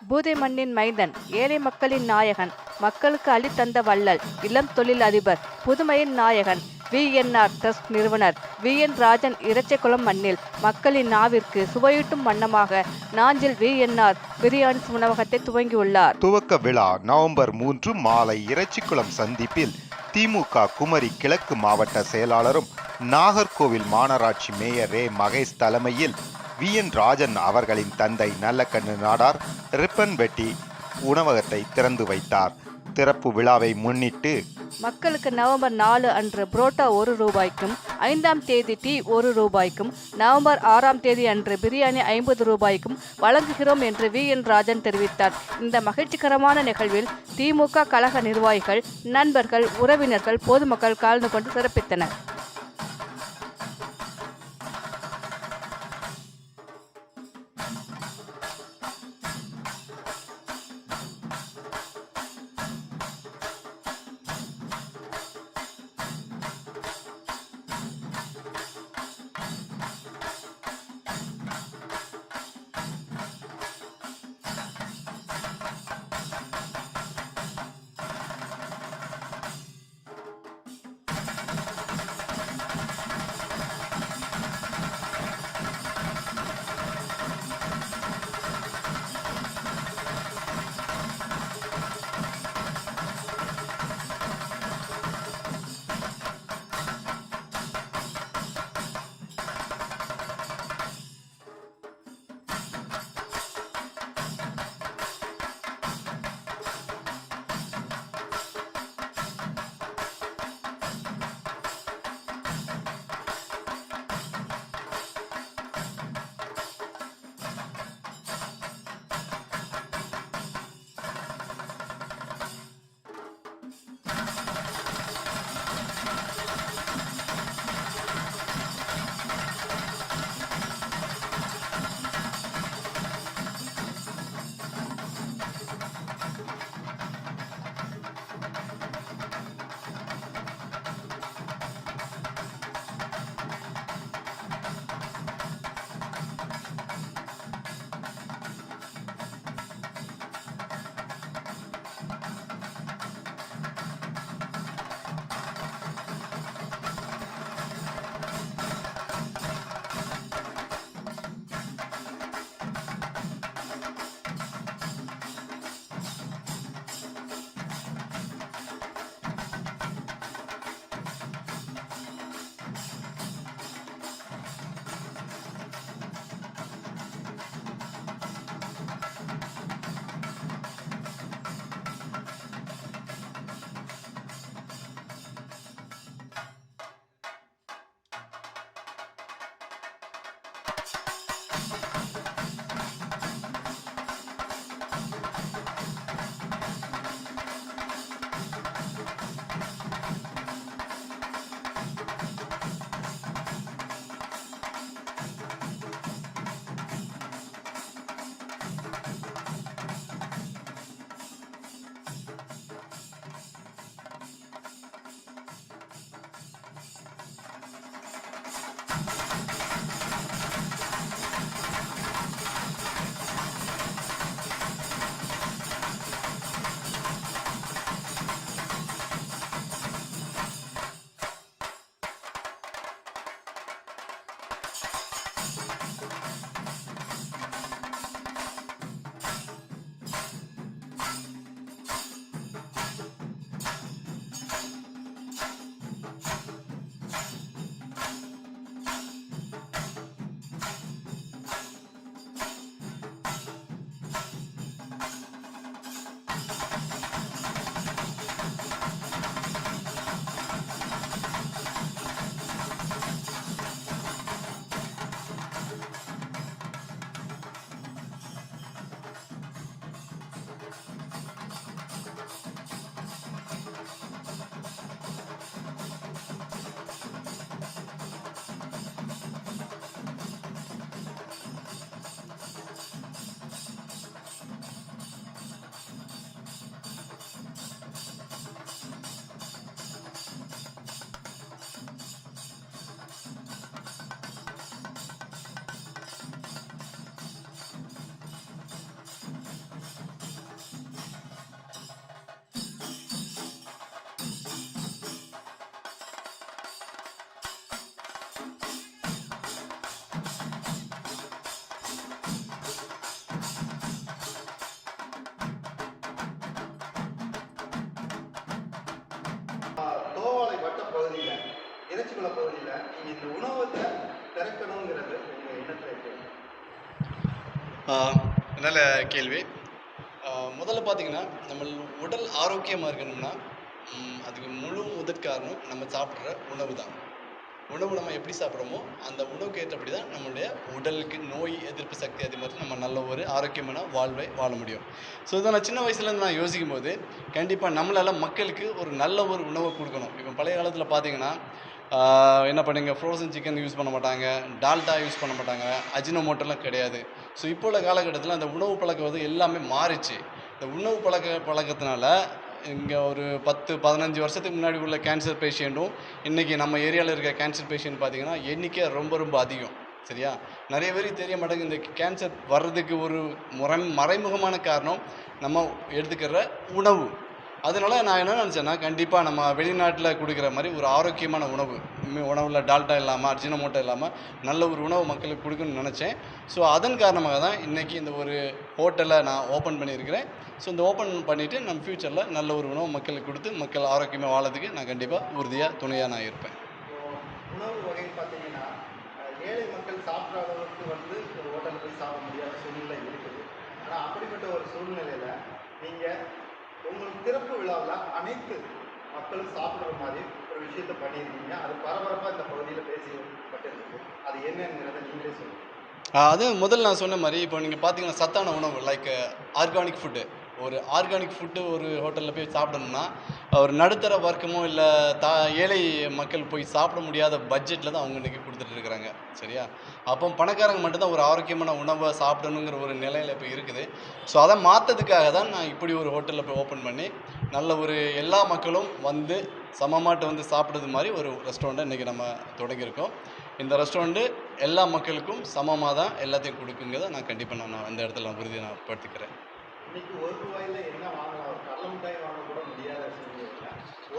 பூதை மண்ணின் மைந்தன், ஏழை மக்களின் நாயகன், மக்களுக்கு அள்ளித்தந்த வள்ளல், இளம் தொழில் அதிபர், புதுமையின் நாயகன், VNR ட்ரஸ்ட் நிறுவனர் VN ராஜன் இறைச்சைக்குளம் மண்ணில் மக்களின் நாவிற்கு சுவையூட்டும் வண்ணமாக நாஞ்சில் VNR பிரியாணிஸ் உணவகத்தை துவங்கியுள்ளார். துவக்க விழா நவம்பர் 3 மாலை இறைச்சிக்குளம் சந்திப்பில் திமுக குமரி கிழக்கு மாவட்ட செயலாளரும் நாகர்கோவில் மாநகராட்சி மேயர் மகேஷ் தலைமையில் VN ராஜன் அவர்களின் தந்தை நல்லக்கண்ணு நாடார் ரிப்பன் வெட்டி உணவகத்தை திறந்து வைத்தார். திறப்பு விழாவை முன்னிட்டு மக்களுக்கு நவம்பர் 4 அன்று புரோட்டா ₹1, 5ஆம் தேதி டீ ₹1, நவம்பர் 6ஆம் தேதி அன்று பிரியாணி ₹50 வழங்குகிறோம் என்று VN ராஜன் தெரிவித்தார். இந்த மகிழ்ச்சிகரமான நிகழ்வில் திமுக கழக நிர்வாகிகள், நண்பர்கள், உறவினர்கள், பொதுமக்கள் கலந்து கொண்டு சிறப்பித்தனர். இறைச்சிக்குளம் பகுதியில் நீங்கள் இந்த உணவகத்தை திறக்கணுங்கிறது உங்கள் எண்ணத்தில் இருக்கு? நல்ல கேள்வி. முதல்ல பார்த்தீங்கன்னா, நம்ம உடல் ஆரோக்கியமாக இருக்கணும்னா, அதுக்கு முழு முதற் காரணம் நம்ம சாப்பிட்ற உணவு தான். உணவு நம்ம எப்படி சாப்பிட்றோமோ, அந்த உணவுக்கு ஏற்றபடி தான் நம்மளுடைய உடலுக்கு நோய் எதிர்ப்பு சக்தி அதிகமாகி நம்ம நல்ல ஒரு ஆரோக்கியமான வாழ்வை வாழ முடியும். ஸோ இதை நான் சின்ன வயசுலேருந்து நான் யோசிக்கும்போது, கண்டிப்பாக நம்மளால் மக்களுக்கு ஒரு நல்ல ஒரு உணவை கொடுக்கணும். இப்போ பழைய காலத்தில் பார்த்தீங்கன்னா, என்ன பண்ணுங்க, ஃப்ரோசன் சிக்கன் யூஸ் பண்ண மாட்டாங்க, டால்டா யூஸ் பண்ண மாட்டாங்க, அஜினோமோட்டோலாம் கிடையாது. ஸோ இப்போ உள்ள காலகட்டத்தில் அந்த உணவு பழக்கம் வந்து எல்லாமே மாறிச்சு. இந்த உணவு பழக்கத்தினால இங்கே ஒரு 10, 15 வருஷத்துக்கு முன்னாடி உள்ள கேன்சர் பேஷண்ட்டும் இன்றைக்கி நம்ம ஏரியாவில் இருக்க கேன்சர் பேஷண்ட் பார்த்திங்கன்னா எண்ணிக்கை ரொம்ப ரொம்ப அதிகம். சரியா? நிறைய பேருக்கு தெரிய மாட்டேங்குது. இந்த கேன்சர் வர்றதுக்கு ஒரு மறைமுகமான காரணம் நம்ம எடுத்துக்கிற உணவு. அதனால நான் என்ன நினச்சேன்னா, கண்டிப்பாக நம்ம வெளிநாட்டில் கொடுக்குற மாதிரி ஒரு ஆரோக்கியமான உணவு, உணவில் டால்டா இல்லாமல், அஜினோமோட்டோ இல்லாமல் நல்ல ஒரு உணவு மக்களுக்கு கொடுக்கணும்னு நினச்சேன். ஸோ அதன் காரணமாக தான் இன்றைக்கி இந்த ஒரு ஹோட்டலை நான் ஓப்பன் பண்ணியிருக்கிறேன். ஸோ இந்த ஓப்பன் பண்ணிவிட்டு நம்ம ஃப்யூச்சரில் நல்ல ஒரு உணவு மக்களுக்கு கொடுத்து மக்கள் ஆரோக்கியமாக வாழறதுக்கு நான் கண்டிப்பாக உறுதியாக துணையாக நான் இருப்பேன். உணவு வகை பார்த்தீங்கன்னா, ஏழை மக்கள் சாப்பிட்ற அளவுக்கு வந்து ஒரு ஹோட்டலில் போய் சாப்பிட முடியாத சூழ்நிலை இருக்குது. ஆனால் அப்படிப்பட்ட ஒரு சூழ்நிலையில் நீங்கள் உங்களுக்கு திறப்பு விழாவில் அனைத்து மக்களும் சாப்பிட்ற மாதிரி ஒரு விஷயத்தை பண்ணியிருக்கீங்க. அது பரபரப்பாக இந்த பகுதியில் பேசப்பட்டிருக்கு. அது என்னங்கிறத நீங்களே சொல்லுங்கள். அது முதல்ல நான் சொன்ன மாதிரி, இப்போ நீங்கள் பார்த்தீங்கன்னா சத்தான உணவு லைக் ஆர்கானிக் ஃபுட்டு, ஒரு ஆர்கானிக் ஃபுட்டு ஒரு ஹோட்டலில் போய் சாப்பிடணும்னா ஒரு நடுத்தர வர்க்கமோ இல்லை ஏழை மக்கள் போய் சாப்பிட முடியாத பட்ஜெட்டில் தான் அவங்க இன்றைக்கி கொடுத்துட்டு இருக்கிறாங்க. சரியா? அப்போ பணக்காரங்க மட்டும்தான் ஒரு ஆரோக்கியமான உணவை சாப்பிடணுங்கிற ஒரு நிலையில் இப்போ இருக்குது. ஸோ அதை மாற்றதுக்காக தான் நான் இப்படி ஒரு ஹோட்டலில் போய் ஓப்பன் பண்ணி நல்ல ஒரு எல்லா மக்களும் வந்து சமமாட்டு வந்து சாப்பிட்றது மாதிரி ஒரு ரெஸ்டாரண்ட்டை இன்றைக்கி நம்ம தொடங்கியிருக்கோம். இந்த ரெஸ்டாரண்ட்டு எல்லா மக்களுக்கும் சமமாக தான் எல்லாத்தையும் கொடுக்குங்கிறத நான் கண்டிப்பாக நான் இந்த இடத்துல நான் உறுதியை நான் படுத்திக்கிறேன். இன்னைக்கு ₹1 என்ன வாங்கலாம், ஒரு கடல மிட்டாய் வாங்க கூட முடியாத சூழ்நிலையில்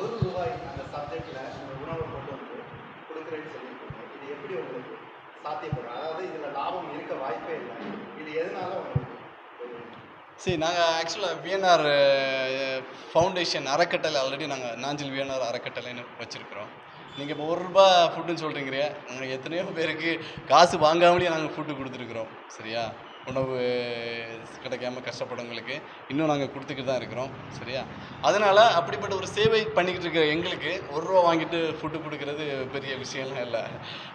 ₹1 அந்த சப்ஜெக்டில் இந்த உணவை கொண்டு வந்து கொடுக்குறேன்னு சொல்லியிருக்கீங்க. இது எப்படி உங்களுக்கு சாத்தியப்படும்? அதாவது இதில் லாபம் இருக்க வாய்ப்பே இல்லை. இது எதனால உங்களுக்கு? சரி, நாங்கள் ஆக்சுவலாக விஎன்ஆர் ஃபவுண்டேஷன் அறக்கட்டளை ஆல்ரெடி நாங்கள் நாஞ்சில் விஎன்ஆர் அறக்கட்டளைன்னு வச்சுருக்கிறோம். நீங்கள் இப்போ ₹1 ஃபுட்டுன்னு சொல்கிறீங்க. நாங்கள் எத்தனையோ பேருக்கு காசு வாங்காமலேயே நாங்கள் ஃபுட்டு கொடுத்துருக்குறோம். சரியா? உணவு கிடைக்காம கஷ்டப்படுறவங்களுக்கு இன்னும் நாங்கள் கொடுத்துக்கிட்டு தான் இருக்கிறோம். சரியா? அதனால் அப்படிப்பட்ட ஒரு சேவை பண்ணிக்கிட்டு இருக்கிற எங்களுக்கு ₹1 வாங்கிட்டு ஃபுட்டு கொடுக்குறது பெரிய விஷயம்லாம் இல்லை.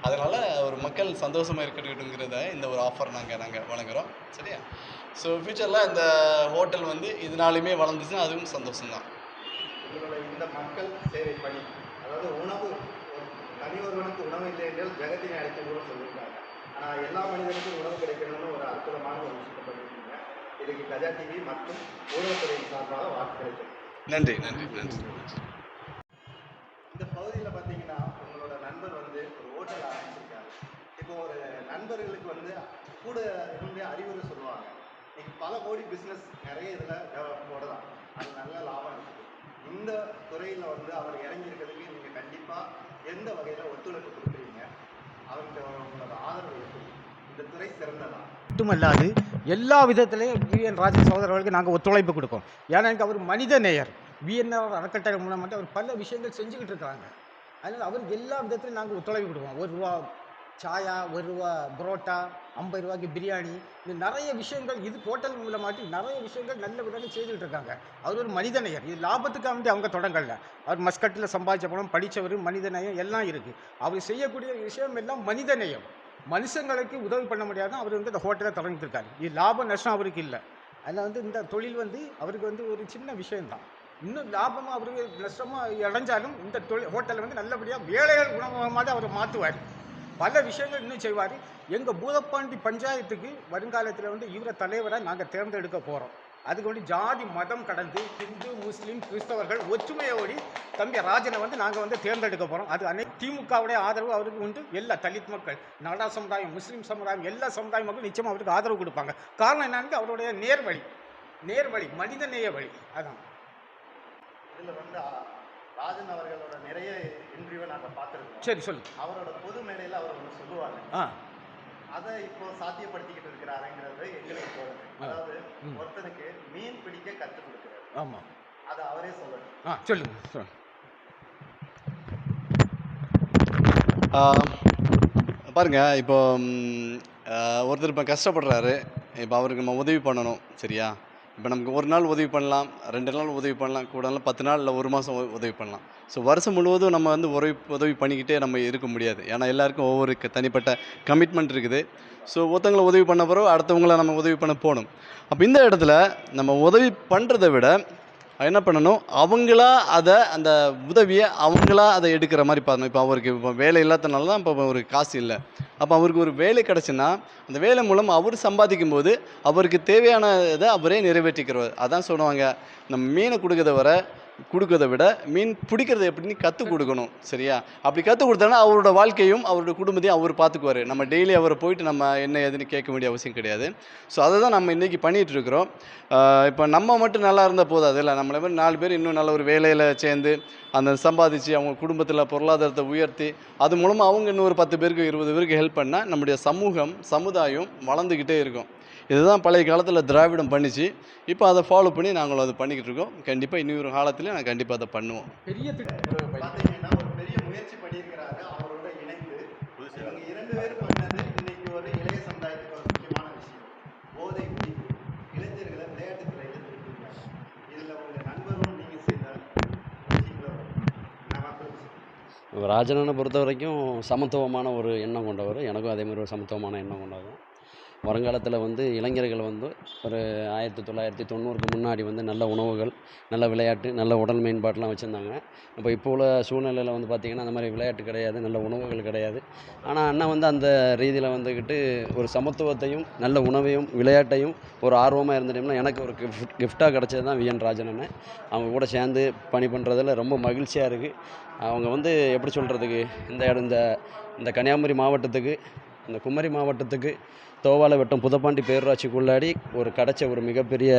அதனால் ஒரு மக்கள் சந்தோஷமாக இருக்கட்டுங்கிறத இந்த ஒரு ஆஃபர் நாங்கள் வழங்குகிறோம். சரியா? ஸோ ஃப்யூச்சரில் இந்த ஹோட்டல் வந்து இதனாலுமே வளர்ந்துச்சுன்னா அதுவும் சந்தோஷம்தான். உங்களோட இந்த மக்கள் சேவை பணி, அதாவது உணவு, தனி ஒருவனுக்கு உணவு இல்லை என்றால் ஜெகத்தினை அழைத்து கூட சொல்லியிருக்காங்க. ஆனால் எல்லா மனிதனுக்கும் உணவு கிடைக்கணும்னு ஒரு அற்புதமான ஒரு விஷயத்தை பண்ணியிருக்கீங்க. இதுக்கு கஜா டிவி மற்றும் ஊடகத்துறையின் சார்பாக வாழ்த்துக்கள். நன்றி நன்றி நன்றி. இந்த பகுதியில் பார்த்தீங்கன்னா உங்களோட நண்பர் வந்து ஒரு ஹோட்டல் ஆரம்பிச்சிருக்காரு. இப்போ ஒரு நண்பர்களுக்கு வந்து கூட இருந்து அறிவுரை சொல்லுவாங்க. இன்னைக்கு பல கோடி பிஸ்னஸ் நிறைய இதில் போடலாம், அது நல்ல லாபம் இருக்குது. இந்த துறையில் வந்து அவர் இறங்கியிருக்கிறதுக்கு நீங்கள் கண்டிப்பாக எந்த வகையில் ஒத்துழைப்பு கொடுக்குறீங்க? அவர்கிட்ட உங்களோட ஆதரவு எப்படி? இந்த துறை சிறந்ததா? மட்டுமல்லாது எல்லா விதத்திலையும் விஎன் ராஜன் சகோதரர்களுக்கு நாங்கள் ஒத்துழைப்பு கொடுப்போம். ஏன்னா எனக்கு அவர் மனித நேயர். விஎன்ஆர் அறக்கட்டளை மூலமாக அவர் பல விஷயங்கள் செஞ்சுக்கிட்டு இருக்காங்க. அதனால் அவருக்கு எல்லா விதத்திலையும் நாங்கள் ஒத்துழைப்பு கொடுப்போம். ₹1 சாயா, ₹1 புரோட்டா, ₹50 பிரியாணி, இது நிறைய விஷயங்கள் இது ஹோட்டல் மூலமாட்டி நிறைய விஷயங்கள் நல்ல விதத்தில் செய்துக்கிட்டு இருக்காங்க. அவர் ஒரு மனிதநேயர். இது லாபத்துக்காக வேண்டி அவங்க தொடங்கல. அவர் மஸ்கட்டில் சம்பாதிச்ச பணம், படித்தவர், மனிதநேயம் எல்லாம் இருக்குது. அவர் செய்யக்கூடிய விஷயம் எல்லாம் மனிதநேயம். மனுஷங்களுக்கு உதவி பண்ண முடியாது. அவர் வந்து இந்த ஹோட்டலை தொடங்கியிருக்காரு. இது லாப நஷ்டம் அவருக்கு இல்லை. அதில் வந்து இந்த தொழில் வந்து அவருக்கு வந்து ஒரு சின்ன விஷயம்தான். இன்னும் லாபமாக அவருக்கு நஷ்டமாக அடைஞ்சாலும் இந்த ஹோட்டலை வந்து நல்லபடியாக வேலைகள் உணவகமாக தான் அவர் மாற்றுவார். பல விஷயங்கள் இன்னும் செய்வார். எங்கள் பூதப்பாண்டி பஞ்சாயத்துக்கு வருங்காலத்தில் வந்து இவரை தலைவராக நாங்கள் தேர்ந்தெடுக்க போகிறோம். அதுக்கு வந்து ஜாதி மதம் கடந்து ஹிந்து, முஸ்லீம், கிறிஸ்தவர்கள் ஒற்றுமையோடி தம்பி ராஜனை வந்து நாங்கள் வந்து தேர்ந்தெடுக்க போகிறோம். அது திமுகவுடைய ஆதரவு அவருக்கு உண்டு. எல்லா தலித் மக்கள், நாடா சமுதாயம், முஸ்லீம் சமுதாயம், எல்லா சமுதாய மக்களும் நிச்சயமாக அவருக்கு ஆதரவு கொடுப்பாங்க. காரணம் என்னன்னு அவருடைய நேர்வழி மனிதநேய வழி. அதான் இதில் வந்து ராஜன் அவர்களோட நிறைய இன்டர்வியூவை நாங்கள் பார்த்துருக்கோம். சரி சொல்லு. அவரோட பொது மேடையில் அவர் ஒன்று சொல்லுவாங்க. அதை இப்போ சாத்தியப்படுத்திக்கிட்டு இருக்கிறாருங்கிறது எங்களுக்கு தோணுது. அதாவது ஒருத்தனுக்கு மீன் பிடிக்க கற்றுக் கொடுக்குறாரு. ஆமாம், அதை அவரே சொல்லணும். சொல்லுங்க. பாருங்கள், இப்போ ஒருத்தர் இப்போ கஷ்டப்படுறாரு. இப்போ அவருக்கு நம்ம உதவி பண்ணணும், சரியா? இப்போ நமக்கு ஒரு நாள் உதவி பண்ணலாம், 2 நாள் உதவி பண்ணலாம், கூடலாம் 10 நாள் இல்லை 1 மாதம் உதவி பண்ணலாம். ஸோ வருஷம் முழுவதும் நம்ம வந்து உதவி பண்ணிக்கிட்டே நம்ம இருக்க முடியாது. ஏன்னா எல்லாருக்கும் ஒவ்வொரு தனிப்பட்ட கமிட்மெண்ட் இருக்குது. ஸோ ஒருத்தவங்களை உதவி பண்ண பிறகு அடுத்தவங்கள நம்ம உதவி பண்ண போகணும். அப்போ இந்த இடத்துல நம்ம உதவி பண்ணுறதை விட என்ன பண்ணணும், அவங்களா அந்த உதவியை அவங்களா அதை எடுக்கிற மாதிரி பார்க்கணும். இப்போ அவருக்கு இப்போ வேலை இல்லாதனால தான் இப்போ அவருக்கு காசு இல்லை. அப்போ அவருக்கு ஒரு வேலை கிடச்சுன்னா அந்த வேலை மூலம் அவர் சம்பாதிக்கும் போது அவருக்கு தேவையான இதை அவரே நிறைவேற்றிக்கிறவர். அதான் சொல்லுவாங்க, நம்ம மீனை கொடுக்கறத விட மீன் பிடிக்கிறத எப்படின்னு கற்றுக் கொடுக்கணும், சரியா? அப்படி கற்றுக் கொடுத்தோன்னா அவரோட வாழ்க்கையும் அவரோட குடும்பத்தையும் அவர் பார்த்துக்குவார். நம்ம டெய்லி அவரை போயிட்டு நம்ம என்ன ஏதுன்னு கேட்க வேண்டிய அவசியம் கிடையாது. ஸோ அதை தான் நம்ம இன்றைக்கி பண்ணிகிட்ருக்குறோம். இப்போ நம்ம மட்டும் நல்லா இருந்தால் போதாது இல்லை, நம்மளை மாதிரி 4 பேர் இன்னும் நல்ல ஒரு வேலையில் சேர்ந்து அந்த சம்பாதிச்சு அவங்க குடும்பத்தில் பொருளாதாரத்தை உயர்த்தி அது மூலமாக அவங்க இன்னும் ஒரு 10 பேருக்கு 20 பேருக்கு ஹெல்ப் பண்ணால் நம்முடைய சமுதாயம் வளர்ந்துக்கிட்டே இருக்கும். இதுதான் பழைய காலத்தில் திராவிடம் பண்ணிச்சு. இப்போ அதை ஃபாலோ பண்ணி நாங்களும் அதை பண்ணிக்கிட்டு இருக்கோம். கண்டிப்பாக இன்னொரு காலத்தில் நான் கண்டிப்பாக அதை பண்ணுவோம். பெரிய பார்த்தீங்கன்னா ஒரு பெரிய முயற்சி பண்ணியிருக்கிறாரு அவரோட இணைந்து. இவங்க 2 பேர் பண்ணது இன்னைக்கு ஒரு இளைய சமுதாயத்துக்கு ஒரு முக்கியமான விஷயம். போதை ஒழிப்பு, இளைஞர்களை விளையாட்டுத் துறையில் திருப்பியிருக்காங்க. இதில் உங்கள் நண்பரும் நீங்கள் செய்த விஷயங்கள ராஜனனை பொறுத்த வரைக்கும் சமத்துவமான ஒரு எண்ணம் கொண்டவர். எனக்கும் அதே மாதிரி ஒரு சமத்துவமான எண்ணம் கொண்டவர். வருங்காலத்தில் வந்து இளைஞர்கள் வந்து ஒரு 1990க்கு முன்னாடி வந்து நல்ல உணவுகள், நல்ல விளையாட்டு, நல்ல உடல் மேம்பாட்டெலாம் வச்சுருந்தாங்க. இப்போ உள்ள சூழ்நிலையில் வந்து பார்த்திங்கன்னா அந்த மாதிரி விளையாட்டு கிடையாது, நல்ல உணவுகள் கிடையாது. ஆனால் அண்ணன் வந்து அந்த ரீதியில் வந்துக்கிட்டு ஒரு சமத்துவத்தையும் நல்ல உணவையும் விளையாட்டையும் ஒரு ஆர்வமாக இருந்துட்டோம்னா எனக்கு ஒரு கிஃப்டாக கிடச்சது தான் விஎன் ராஜன் அண்ணன். அவங்க கூட சேர்ந்து பணி பண்ணுறதுல ரொம்ப மகிழ்ச்சியாக இருக்குது. அவங்க வந்து எப்படி சொல்கிறதுக்கு, இந்த கன்னியாகுமரி மாவட்டத்துக்கு, இந்த குமரி மாவட்டத்துக்கு தோவாலவட்டம் புதப்பாண்டி பேரூராட்சிக்குள்ளாடி கிடச்ச ஒரு மிகப்பெரிய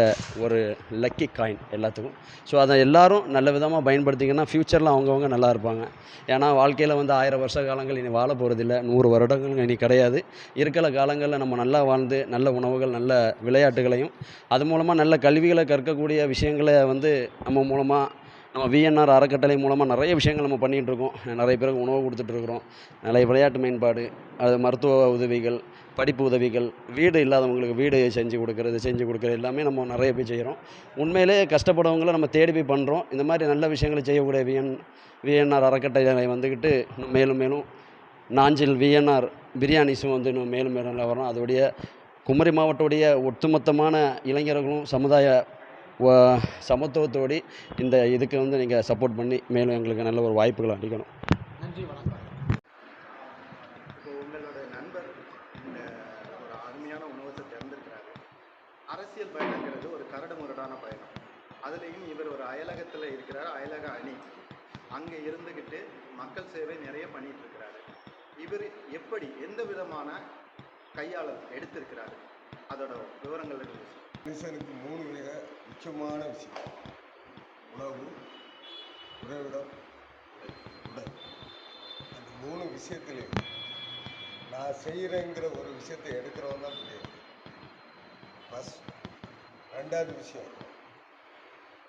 ஒரு லக்கி காயின் எல்லாத்துக்கும். ஸோ அதை எல்லோரும் நல்ல விதமாக பயன்படுத்திங்கன்னா ஃப்யூச்சரில் அவங்கவுங்க நல்லா இருப்பாங்க. ஏன்னா வாழ்க்கையில் வந்து 1000 வருஷ காலங்கள் இனி வாழ போகிறதில்ல, 100 வருடங்கள் இனி கிடையாது. இருக்கிற காலங்களில் நம்ம நல்லா வாழ்ந்து நல்ல உணவுகள், நல்ல விளையாட்டுகளையும் அது மூலமாக நல்ல கல்விகளை கற்கக்கூடிய விஷயங்களை வந்து நம்ம விஎன்ஆர் அறக்கட்டளை மூலமாக நிறைய விஷயங்கள் நம்ம பண்ணிகிட்டு இருக்கோம். நிறைய பேருக்கு உணவு கொடுத்துட்ருக்குறோம். நிறைய விளையாட்டு மேம்பாடு, அது மருத்துவ உதவிகள், படிப்பு உதவிகள், வீடு இல்லாதவங்களுக்கு வீடு செஞ்சு கொடுக்குறது எல்லாமே நம்ம நிறைய போய் செய்கிறோம். உண்மையிலே கஷ்டப்படுறவங்கள நம்ம தேடி போய் பண்ணுறோம். இந்த மாதிரி நல்ல விஷயங்களை செய்யக்கூடிய விஎன்ஆர் அறக்கட்டளை வந்துக்கிட்டு மேலும் நாஞ்சில் விஎன்ஆர் பிரியாணிஸும் வந்து இன்னும் மேலும் நல்லா வரும். அதோடைய குமரி மாவட்டோடைய ஒட்டுமொத்தமான இளைஞர்களும் சமத்துவத்தோடு இந்த இதுக்கு வந்து நீங்கள் சப்போர்ட் பண்ணி மேலும் எங்களுக்கு நல்ல ஒரு வாய்ப்புகளை அளிக்கணும். நன்றி, வணக்கம். இப்போ உங்களோட நண்பர் இந்த ஒரு அருமையான உணவகத்தை திறந்திருக்கிறாரு. அரசியல் பயணங்கிறது ஒரு கரடு முரடான பயணம். அதுலேயும் இவர் ஒரு அயலகத்தில் இருக்கிறார், அயலக அணி. அங்கே இருந்துக்கிட்டு மக்கள் சேவை நிறைய பண்ணிட்டு இருக்கிறாரு. இவர் எப்படி எந்த விதமான கையாளர் எடுத்திருக்கிறாரு, அதோட விவரங்கள் இருக்கு. மனுஷனுக்கு 3 மிக முக்கியமான விஷயம்: உணவு, உறைவிடம், உடல். அந்த 3 விஷயத்துலையும் நான் செய்கிறேங்கிற ஒரு விஷயத்தை எடுக்கிறவன் தான் தெரியும். ஃபஸ்ட். 2வது விஷயம்,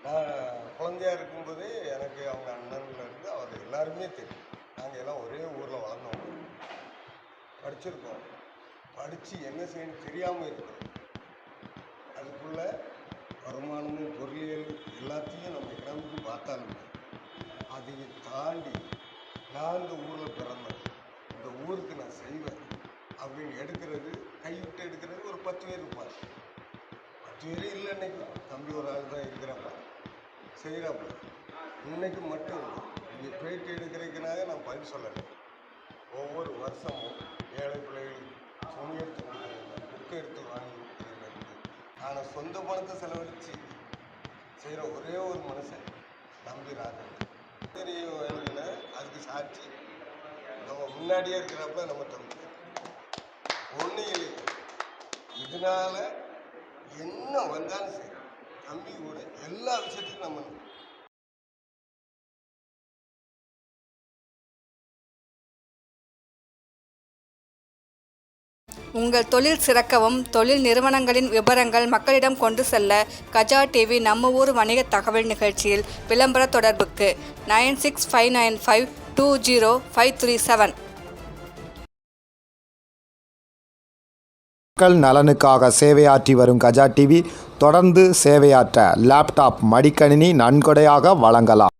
நான் குழந்தையாக இருக்கும்போதே எனக்கு அவங்க அண்ணன்லேருந்து அவர் எல்லாருமே தெரியும். நாங்கள் எல்லாம் ஒரே ஊரில் வளர்ந்தோம், படிச்சிருக்கோம். படித்து என்ன செய்யணும் தெரியாமல் இருக்கிறோம். அதுக்குள்ள வருமானமும் பொருளியல் எல்லாத்தையும் நம்ம கிளம்பி பார்த்தாலுமே அதை தாண்டி நான் இந்த ஊரில் பிறந்தேன், இந்த ஊருக்கு நான் செய்வேன் அப்படின்னு கைவிட்டு எடுக்கிறது ஒரு 10 பேர் இருப்பார். 10 பேர் இல்லை, இன்னைக்கு தம்பி ஒரு ஆள் தான் இருக்கிறப்ப செய்கிறாப்ப. இன்னைக்கு மட்டும் இங்கே பேட்டி எடுக்கிறதுக்குனாக நான் பதில் சொல்லலை. ஒவ்வொரு வருஷமும் ஏழை பிள்ளைகளுக்கு துணி எடுத்து கொடுக்குறேன், புக்கு எடுத்து வாங்கி கொடுக்குறதுலேருந்து நான் சொந்த பணத்தை செலவழித்து செய்கிற ஒரே ஒரு மனுஷன் தம்பி ராஜன். தெரியும், அதுக்கு சாட்சி நம்ம முன்னாடியே இருக்கிறப்ப நம்ம தம்பி ஒன்றும் இல்லை. இதனால என்ன வந்தாலும் சரி தம்பி கூட எல்லா விஷயத்துக்கும் நம்ம உங்கள் தொழில் சிறக்கவும் தொழில் நிறுவனங்களின் விவரங்கள் மக்களிடம் கொண்டு செல்ல கஜா டிவி நம்ம ஊர் வணிக தகவல் நிகழ்ச்சியில் விளம்பர தொடர்புக்கு 9659520537. மக்கள் நலனுக்காக சேவையாற்றி வரும் கஜா டிவி தொடர்ந்து சேவையாற்ற லேப்டாப் மடிக்கணினி நன்கொடையாக வழங்கலாம்.